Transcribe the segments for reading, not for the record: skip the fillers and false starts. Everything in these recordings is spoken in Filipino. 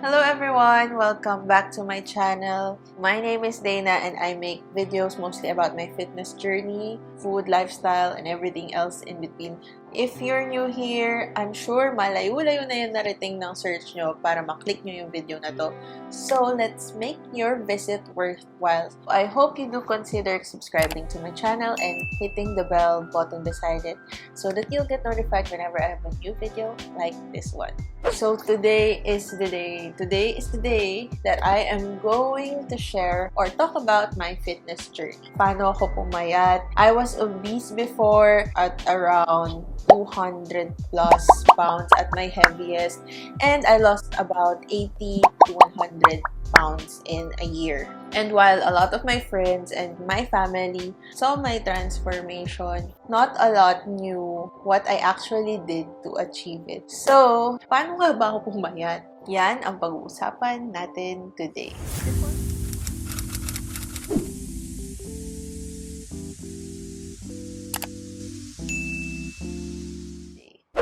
Hello everyone! Welcome back to my channel. My name is Dana and I make videos mostly about my fitness journey, food, lifestyle, and everything else in between. If you're new here, I'm sure malayo-layo na yung narating ng search nyo para maklik nyo yung video na to. So, let's make your visit worthwhile. I hope you do consider subscribing to my channel and hitting the bell button beside it so that you'll get notified whenever I have a new video like this one. So, today is the day that I am going to share or talk about my fitness journey. Paano ako pumayat? I was obese before at around 200 plus pounds at my heaviest, and I lost about 80 to 100 pounds in a year. And while a lot of my friends and my family saw my transformation, not a lot knew what I actually did to achieve it. So, paano nga ba ako pumayat? Yan ang pag-uusapan natin today.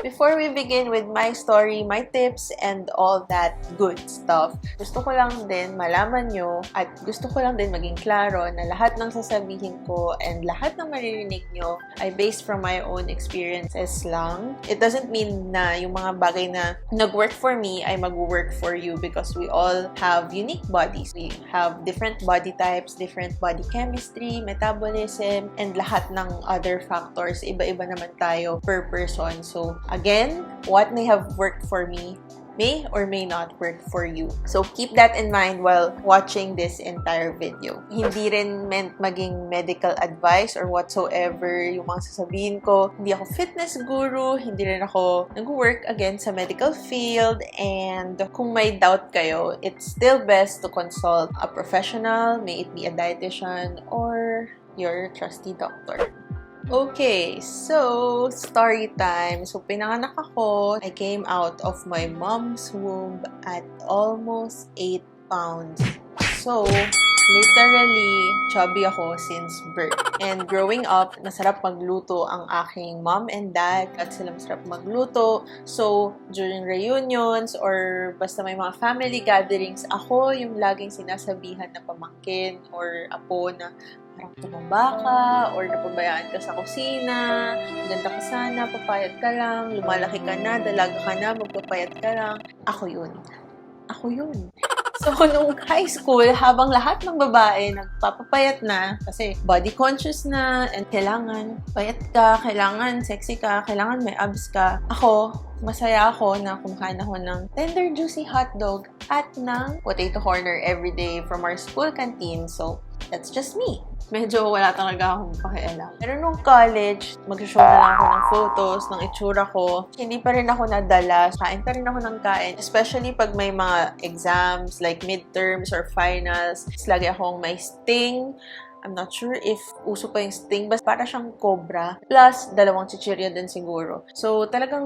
Before we begin with my story, my tips, and all that good stuff, gusto ko lang din malaman nyo at gusto ko lang din maging klaro na lahat ng sasabihin ko and lahat ng maririnig nyo ay based from my own experiences lang. It doesn't mean na yung mga bagay na nag-work for me ay mag-work for you because we all have unique bodies. We have different body types, different body chemistry, metabolism, and lahat ng other factors. Iba-iba naman tayo per person. So, again, what may have worked for me may or may not work for you. So, keep that in mind while watching this entire video. Hindi rin meant maging medical advice or whatsoever yung mga sasabihin ko. Hindi ako fitness guru, hindi rin ako nag-work again sa medical field, and kung may doubt kayo, it's still best to consult a professional, may it be a dietitian or your trusty doctor. Okay, so story time. So, pinanganak ako. I came out of my mom's womb at almost 8 pounds. So, literally, chubby ako since birth. And growing up, masarap magluto ang aking mom and dad at sila masarap magluto. So, during reunions or basta may mga family gatherings, ako yung laging sinasabihan na pamangkin or apo na parang tumaba ka or napabayaan ka sa kusina, ganda ka sana, papayat ka lang, lumalaki ka na, dalaga ka na, magpapayat ka lang. Ako yun. Ako yun. So, nung high school, habang lahat ng babae nagpapapayat na, kasi body conscious na, and kailangan payat ka, kailangan sexy ka, kailangan may abs ka. Ako, masaya ako na kumakain ako ng tender, juicy hotdog at ng potato corner everyday from our school canteen. So, that's just me. Medyo wala talaga akong pakialam. Pero nung college, mag-show na lang ako ng photos, ng itsura ko. Hindi pa rin ako nadala. Kain pa rin ako ng kain. Especially pag may mga exams, like midterms or finals. Lagi akong may sting. I'm not sure if uso pa yung sting, basta para siyang cobra. Plus, 2 chichirya din siguro. So, talagang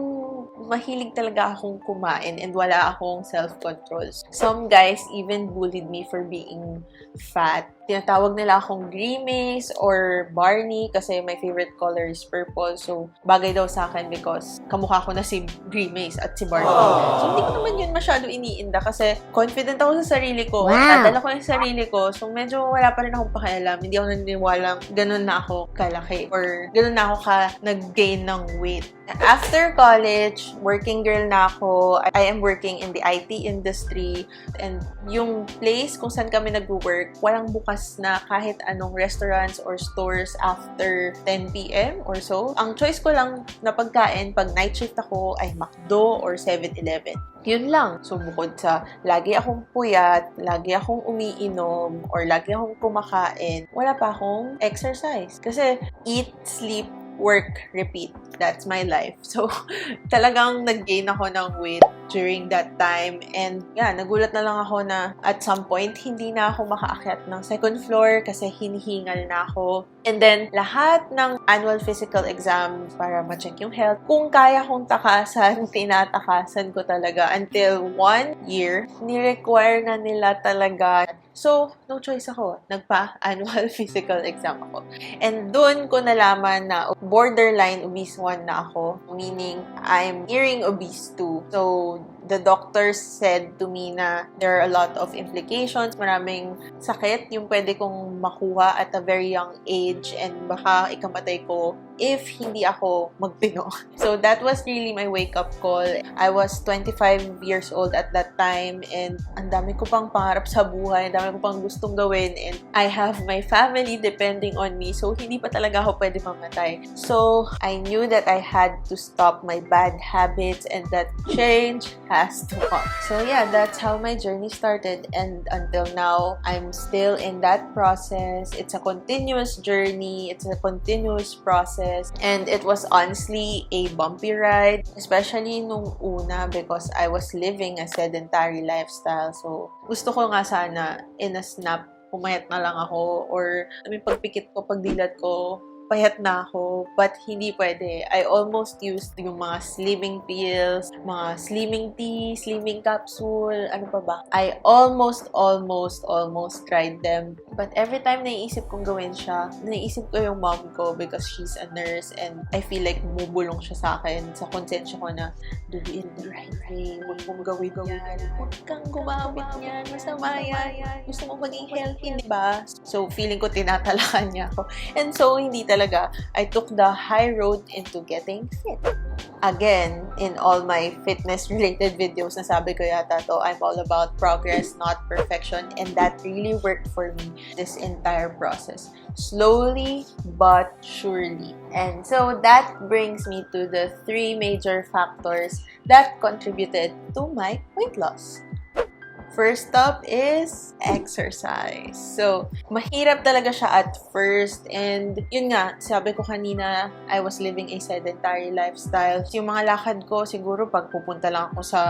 mahilig talaga akong kumain and wala akong self-control. Some guys even bullied me for being fat. Tinatawag nila akong Grimace or Barney kasi my favorite color is purple. So, bagay daw sa akin because kamukha ko na si Grimace at si Barney. So, hindi ko naman yun masyado iniinda kasi confident ako sa sarili ko. Wow. Nadala ko yung sarili ko. So, medyo wala pa rin akong pakialam. Hindi ako naniniwalang ganun na ako kalaki or ganun na ako nag-gain ng weight. After college, working girl na ako. I am working in the IT industry and yung place kung saan kami nag-work, walang bukas na kahit anong restaurants or stores after 10 p.m. or so. Ang choice ko lang na pagkain pag night shift ako ay McDo or 7-Eleven. Yun lang. So, bukod sa lagi akong puyat, lagi akong umiinom, or lagi akong kumakain, wala pa akong exercise. Kasi eat, sleep, work, repeat. That's my life. So, talagang nag-gain ako ng weight during that time. And yeah, nagulat na lang ako na at some point, hindi na ako makaakyat ng second floor kasi hinihingal na ako. And then, lahat ng annual physical exam para ma-check yung health, kung kaya kong takasan, tinatakasan ko talaga. Until 1 year, ni-require na nila talaga So, no choice ako. Nagpa-annual physical exam ako. And doon ko nalaman na borderline obese 1 na ako. Meaning, I'm nearing obese 2. So, the doctors said to me na there are a lot of implications. Maraming sakit yung pwede kong makuha at a very young age and baka ikamatay ko if hindi ako magpino. So, that was really my wake-up call. I was 25 years old at that time and ang dami ko pang pangarap sa buhay, ang dami ko pang gustong gawin and I have my family depending on me. So, hindi pa talaga ako pwede mamatay. So, I knew that I had to stop my bad habits and that change has to come. So, yeah, that's how my journey started and until now, I'm still in that process. It's a continuous journey. It's a continuous process. And it was honestly a bumpy ride, especially nung una because I was living a sedentary lifestyle. So, gusto ko nga sana in a snap, pumayat na lang ako or pagpikit ko, pagdilat ko, payat na ako, but hindi pwede. I almost used yung mga slimming pills, mga slimming tea, slimming capsule, ano pa ba? I almost tried them. But every time naiisip kong gawin siya, naiisip ko yung mom ko because she's a nurse and I feel like bumubulong siya sa akin, sa konsensya ko na, do it the right way, huwag mong gawin yan, huwag kang gumamit yan, masama yan, gusto mo maging healthy, diba? So, feeling ko tinatalakan niya ako. And so, hindi talaga, I took the high road into getting fit. Again, in all my fitness-related videos, nasabi ko yata to, I'm all about progress, not perfection, and that really worked for me this entire process. Slowly but surely. And so that brings me to the 3 major factors that contributed to my weight loss. First up is exercise. So, mahirap talaga siya at first. And yun nga, sabi ko kanina, I was living a sedentary lifestyle. So, yung mga lakad ko, siguro pag pupunta lang ako sa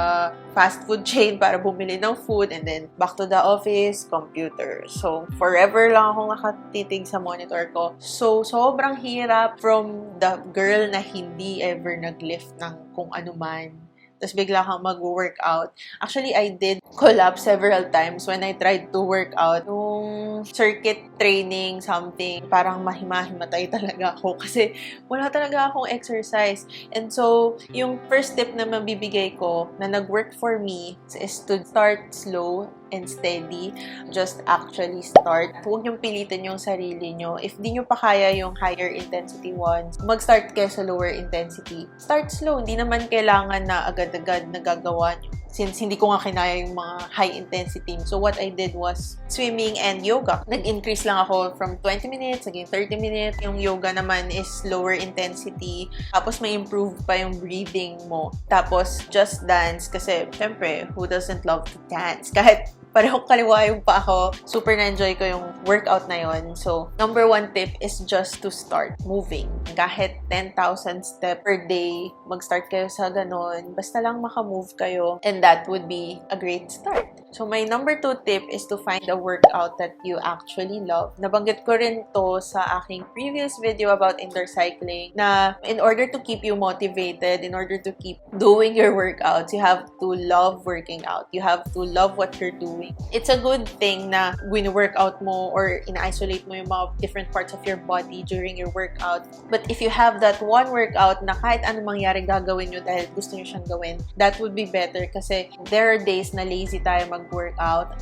fast food chain para bumili ng food and then back to the office, computer. So, forever lang akong nakatitig sa monitor ko. So, sobrang hirap from the girl na hindi ever nag-lift ng kung ano man. Tapos bigla kang mag-workout. Actually, I did collapse several times when I tried to work out. Yung circuit training, something, parang mahimatay talaga ako kasi wala talaga akong exercise. And so, yung first tip na mabibigay ko na nag-work for me is to start slow and steady. Just actually start. Huwag niyong pilitin yung sarili niyo. If di niyo pa kaya yung higher intensity ones, mag-start kayo sa lower intensity. Start slow. Hindi naman kailangan na agad-agad nagagawa niyo. Since hindi ko nga kinaya yung mga high intensity. So, what I did was swimming and yoga. Nag-increase lang ako from 20 minutes, naging 30 minutes. Yung yoga naman is lower intensity. Tapos, may improve pa yung breathing mo. Tapos, just dance. Kasi, syempre, who doesn't love to dance? Kahit parehong kaliwa yung pa ako. Super na-enjoy ko yung workout na yon. So, number 1 tip is just to start moving. Kahit 10,000 steps per day, mag-start kayo sa ganon. Basta lang makamove kayo. And that would be a great start. So, my number 2 tip is to find a workout that you actually love. Nabanggit ko rin to sa aking previous video about indoor cycling na in order to keep you motivated, in order to keep doing your workouts, you have to love working out. You have to love what you're doing. It's a good thing na win-workout mo or in-isolate mo yung mga different parts of your body during your workout. But if you have that one workout na kahit anong mangyari gagawin nyo dahil gusto nyo siyang gawin, that would be better kasi there are days na lazy tayo mag-workout.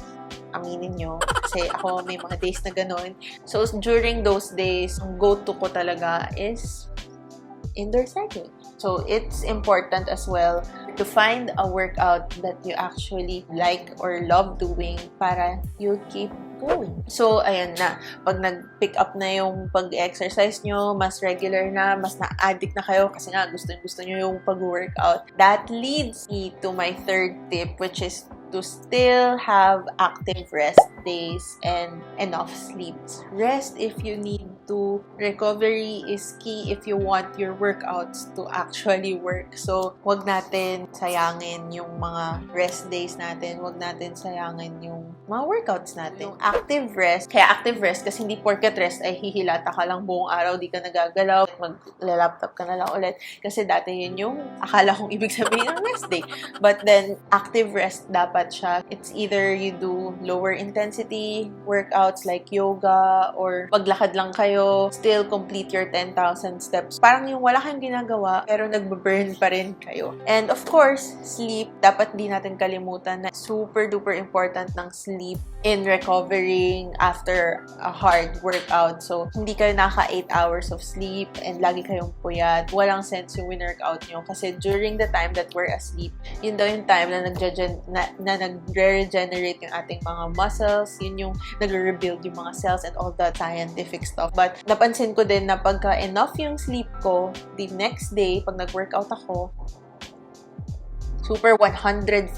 Aminin nyo. Kasi ako may mga days na ganun. So, during those days, ang go-to ko talaga is indoor cycling. So, it's important as well to find a workout that you actually like or love doing para you keep going. So, ayan na. Pag nag-pick up na yung pag-exercise nyo, mas regular na, mas na-addict na kayo kasi nga gusto nyo yung pag-workout. That leads me to my 3rd tip, which is to still have active rest days and enough sleep. Rest if you need to. Recovery is key if you want your workouts to actually work. So, wag natin sayangin yung mga rest days natin. Wag natin sayangin yung mga workouts natin. Yung active rest, kaya active rest kasi hindi porket rest ay hihilata ka lang buong araw, di ka nagagalaw, mag-laptop ka na lang ulit. Kasi dati yun yung akala kong ibig sabihin ng rest day. But then, active rest dapat siya. It's either you do lower intensity workouts like yoga or paglakad lang kayo, still complete your 10,000 steps. Parang yung wala kayong ginagawa, pero nagbe-burn pa rin kayo. And of course, sleep. Dapat di natin kalimutan na super duper important ng sleep in recovering after a hard workout. So, hindi kayo naka 8 hours of sleep and lagi kayong puyat. Walang sense yung win-workout nyo kasi during the time that we're asleep, yun daw yung time na nagre-regenerate yung ating mga muscles, yun yung nagre-rebuild yung mga cells and all that scientific stuff. But napansin ko din na pagka enough yung sleep ko, the next day, pag nag-workout ako, super 105%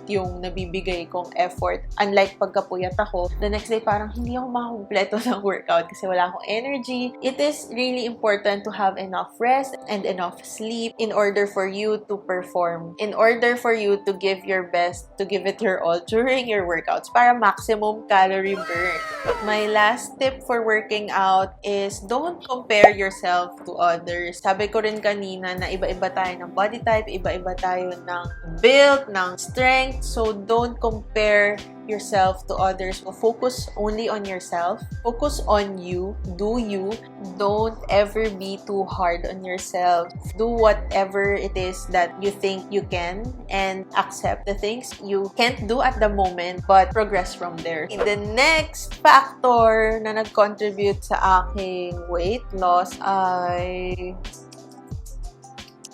yung nabibigay kong effort. Unlike pagkapuyat ako, the next day parang hindi ako makakumpleto ng workout kasi wala akong energy. It is really important to have enough rest and enough sleep in order for you to perform. In order for you to give your best, to give it your all during your workouts para maximum calorie burn. My last tip for working out is don't compare yourself to others. Sabi ko rin kanina na iba-iba tayo ng body type, iba-iba tayo ng build, ng strength. So, don't compare yourself to others. Focus only on yourself. Focus on you. Do you. Don't ever be too hard on yourself. Do whatever it is that you think you can and accept the things you can't do at the moment but progress from there. The next factor na nag-contribute sa aking weight loss ay...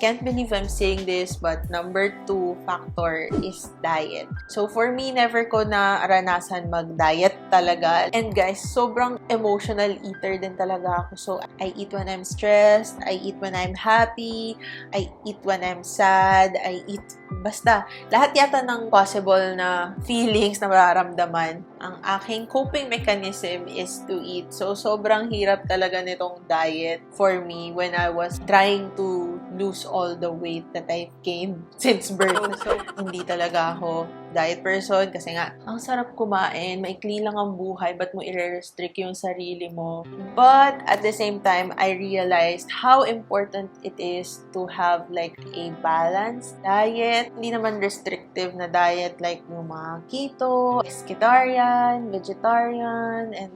Can't believe I'm saying this, but number 2 factor is diet. So, for me, never ko na ranasan mag-diet talaga. And guys, sobrang emotional eater din talaga ako. So, I eat when I'm stressed, I eat when I'm happy, I eat when I'm sad, I eat basta. Lahat yata ng possible na feelings na mararamdaman. Ang aking coping mechanism is to eat. So, sobrang hirap talaga nitong diet for me when I was trying to lose all the weight that I've gained since birth. So, hindi talaga ako diet person kasi nga, ang sarap kumain, maikli lang ang buhay, ba't mo i-restrict yung sarili mo? But, at the same time, I realized how important it is to have like a balanced diet. Hindi naman restrictive na diet like yung mga keto, pescatarian, vegetarian, and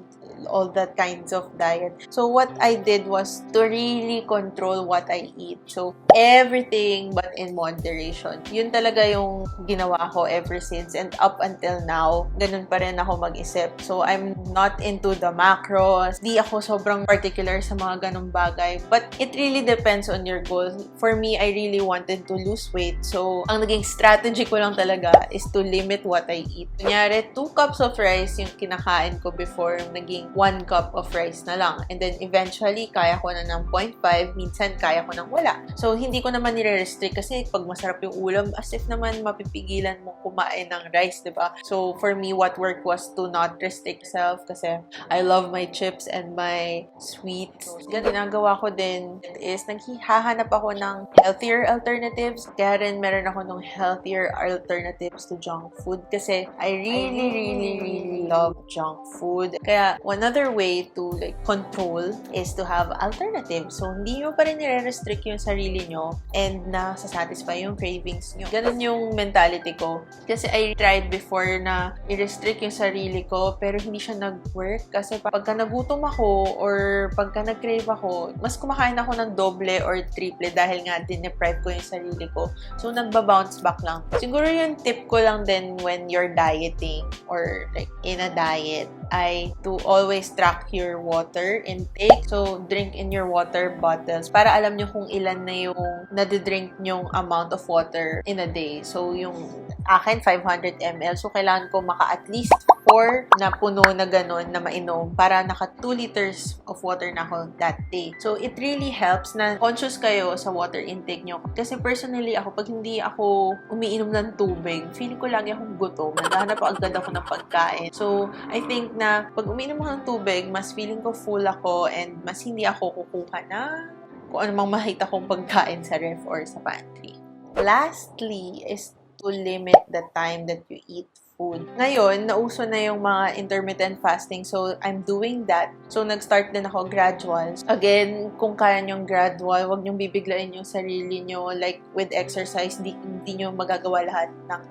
all that kinds of diet. So, what I did was to really control what I eat. So, everything but in moderation. Yun talaga yung ginawa ko ever since. And up until now, ganun pa rin ako mag-isip. So, I'm not into the macros. Di ako sobrang particular sa mga ganung bagay. But it really depends on your goal. For me, I really wanted to lose weight. So, ang naging strategy ko lang talaga is to limit what I eat. Kunyari, 2 cups of rice yung kinakain ko before, naging 1 cup of rice na lang. And then, eventually, kaya ko na ng 0.5. Minsan, kaya ko nang wala. So, hindi ko naman nire-restrict kasi pag masarap yung ulam, as if naman mapipigilan mong kumain ng rice, diba? So, for me, what worked was to not restrict myself kasi I love my chips and my sweets. Ginagawa ko din is naghahanap ako ng healthier alternatives. Kaya rin meron ako ng healthier alternatives to junk food kasi I really love junk food. Kaya, another way to like control is to have alternatives. So, hindi nyo pa rin nire-restrict yung sarili nyo and satisfy yung cravings nyo. Ganun yung mentality ko. Kasi I tried before na i-restrict yung sarili ko pero hindi siya nag-work kasi pagka nagutom ako or pagka nag-crave ako, mas kumakain ako ng doble or triple dahil nga din-deprive ko yung sarili ko. So, nagba-bounce back lang. Siguro yung tip ko lang din when you're dieting or like in a diet ay to always track your water intake. So, drink in your water bottles para alam nyo kung ilan na yung nadidrink nyong amount of water in a day. So, yung akin, 500 ml. So, kailangan ko maka at least 4 na puno na ganun na mainom para naka 2 liters of water na ako that day. So, it really helps na conscious kayo sa water intake nyo. Kasi personally ako, pag hindi ako umiinom ng tubig, feeling ko lagi akong gutom. Naghahanap agad ako ng pagkain. So, I think na pag umiinom ako ng tubig, mas feeling ko full ako and mas hindi ako kukuha na kung anumang makita kong pagkain sa ref or sa pantry. Lastly is to to limit the time that you eat food. Ngayon, nauso na yung mga intermittent fasting. So, I'm doing that. So, nag-start din ako gradual. Again, kung kaya nyong gradual, wag nyong bibiglain yung sarili nyo. Like, with exercise, hindi nyo magagawa lahat ng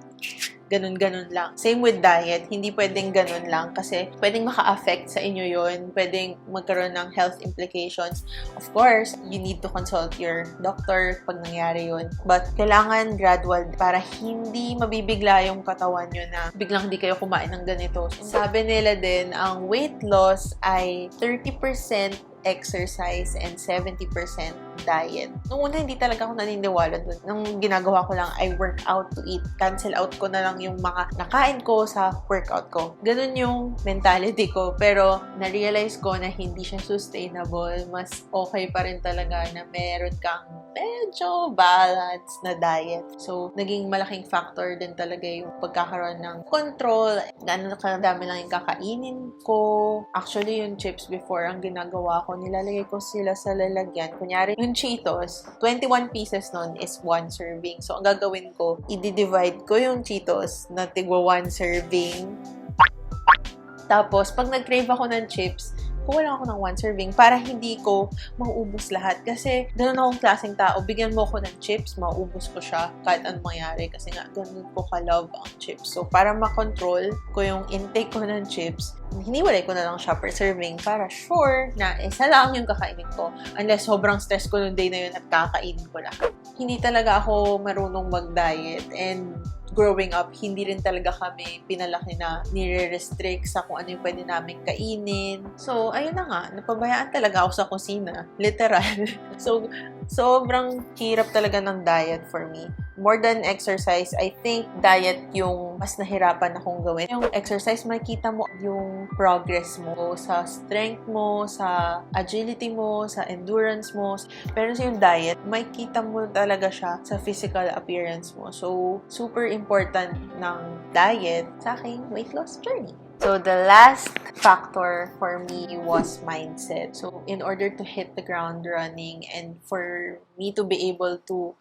ganun-ganun lang. Same with diet, hindi pwedeng ganun lang kasi pwedeng maka-affect sa inyo yun, pwedeng magkaroon ng health implications. Of course, you need to consult your doctor pag nangyari yun. But kailangan gradual para hindi mabibigla yung katawan nyo na biglang hindi kayo kumain ng ganito. Sabi nila din, ang weight loss ay 30% exercise and 70% diet. Nung una, hindi talaga ako naniniwala dun. Nung ginagawa ko lang, I work out to eat. Cancel out ko na lang yung mga nakain ko sa workout ko. Ganun yung mentality ko. Pero, na-realize ko na hindi siya sustainable. Mas okay pa rin talaga na meron kang medyo balanced na diet. So, naging malaking factor din talaga yung pagkakaroon ng control. Gaano kadami lang yung kakainin ko. Actually, yung chips before, ang ginagawa ko, nilalagay ko sila sa lalagyan. Kunyari, yung Cheetos, 21 pieces nun is 1 serving. So, ang gagawin ko, i-divide ko yung Cheetos na tigwa 1 serving. Tapos, pag nag-crave ako ng chips, kuha lang ako ng 1 serving para hindi ko mauubos lahat. Kasi, ganun akong klaseng tao. Bigyan mo ako ng chips, mauubos ko siya kahit anong mangyari. Kasi nga, ganun ko ka-love ang chips. So, para makontrol ko yung intake ko ng chips, hiniwalay ko na lang siya per serving para sure na isa lang yung kakainin ko. Unless sobrang stress ko nung day na yun at kakainin ko lahat. Hindi talaga ako marunong mag-diet and growing up, hindi rin talaga kami pinalaki na nire-restrict sa kung ano yung pwede namin kainin. So, ayun na nga, napabayaan talaga ako sa kusina. Literal. So, sobrang hirap talaga ng diet for me. More than exercise, I think diet yung mas nahirapan akong gawin. Yung exercise, makikita mo yung progress mo sa strength mo, sa agility mo, sa endurance mo. Pero sa yung diet, makikita mo talaga siya sa physical appearance mo. So, super important ng diet sa aking weight loss journey. So, the last factor for me was mindset. So, in order to hit the ground running and for me to be able to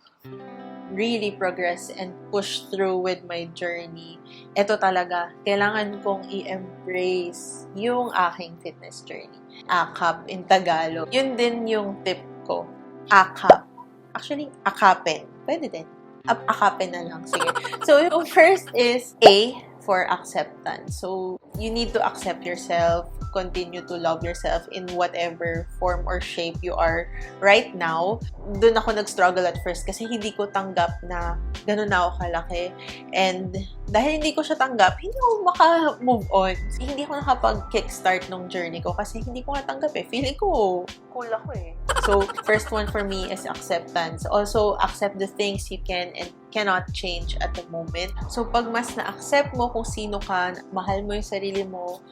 really progress and push through with my journey, eto talaga, kailangan kong i-embrace yung aking fitness journey. A.K.A.P in Tagalog. Yun din yung tip ko. A.K.A.P. Actually, A.K.A.P. Pwede din. A.K.A.P na lang. Sige. So, yung first is A for acceptance. So, you need to accept yourself, continue to love yourself in whatever form or shape you are right now. Doon ako nag-struggle at first kasi hindi ko tanggap na ganun na ako kalaki. And dahil hindi ko siya tanggap, hindi ako maka-move on. Hindi ako nakapag-kickstart nung journey ko kasi hindi ko natanggap eh. Feeling ko, cool ako eh. So, first one for me is acceptance. Also, accept the things you can and cannot change at the moment. So, pag mas na-accept mo kung sino ka, mahal mo yung sarili mo,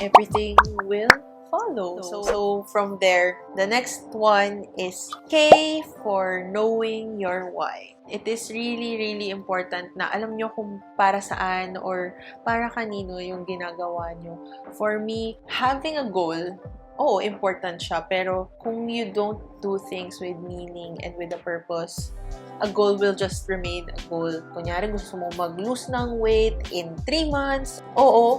everything will follow. So from there, the next one is K for knowing your why. It is really, really important na alam nyo kung para saan or para kanino yung ginagawa nyo. For me, having a goal, important siya. Pero kung you don't do things with meaning and with a purpose, a goal will just remain a goal. Kunyari, gusto mo mag-lose ng weight in 3 months.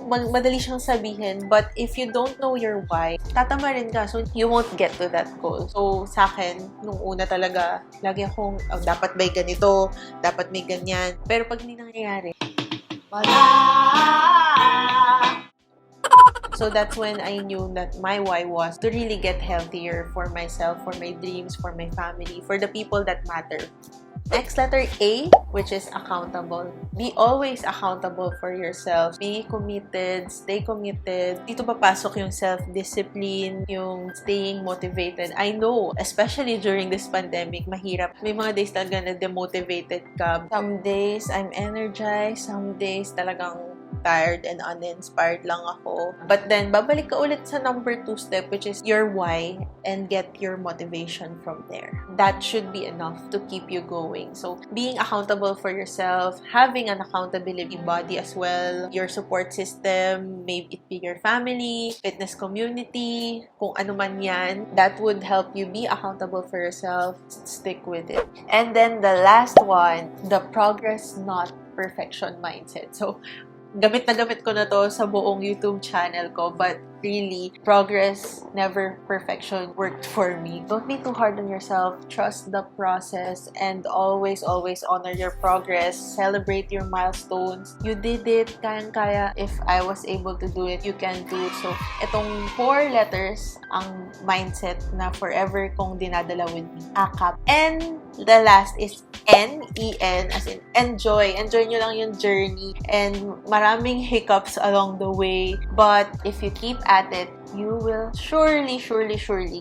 Madali siyang sabihin. But if you don't know your why, tatama rin ka. So, you won't get to that goal. So, sa akin, nung una talaga, lagi akong, dapat may ganito, dapat may ganyan. Pero pag hindi nangyayari, so that's when I knew that my why was to really get healthier for myself, for my dreams, for my family, for the people that matter. Next, letter A, which is accountable. Be always accountable for yourself. Be committed, stay committed. Dito papasok yung self-discipline, yung staying motivated. I know, especially during this pandemic, mahirap. May mga days talaga na demotivated ka. Some days, I'm energized. Some days, talagang tired and uninspired lang ako. But then, babalik ka ulit sa number 2 step, which is your why, and get your motivation from there. That should be enough to keep you going. So, being accountable for yourself, having an accountability body as well, your support system, maybe it be your family, fitness community, kung ano man yan, that would help you be accountable for yourself. Stick with it. And then the last one, the progress not perfection mindset. So, gamit na gamit ko na to sa buong YouTube channel ko, but really, progress, never perfection worked for me. Don't be too hard on yourself. Trust the process and always, always honor your progress. Celebrate your milestones. You did it. Kayang-kaya. If I was able to do it, you can do it. So, itong 4 letters ang mindset na forever kong dinadala with me. A.K.A.P. And the last is N-E-N, as in enjoy. Enjoy nyo lang yung journey. And maraming hiccups along the way. But if you keep at it, you will surely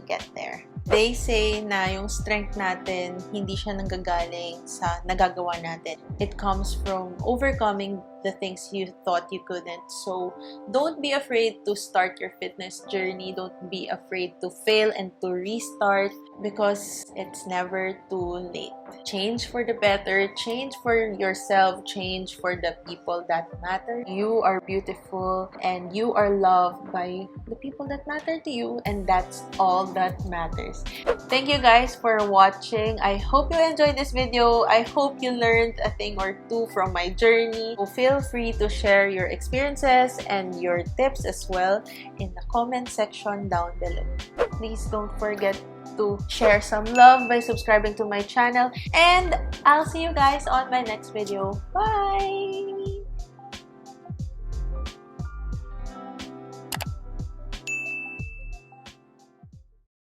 get there. They say na yung strength natin, hindi siya nanggagaling sa nagagawa natin. It comes from overcoming the things you thought you couldn't. So, don't be afraid to start your fitness journey. Don't be afraid to fail and to restart because it's never too late. Change for the better. Change for yourself. Change for the people that matter. You are beautiful and you are loved by the people that matter to you, and that's all that matters. Thank you guys for watching. I hope you enjoyed this video. I hope you learned a thing or two from my journey. So feel free to share your experiences and your tips as well in the comment section down below. Please don't forget to share some love by subscribing to my channel, and I'll see you guys on my next video. Bye!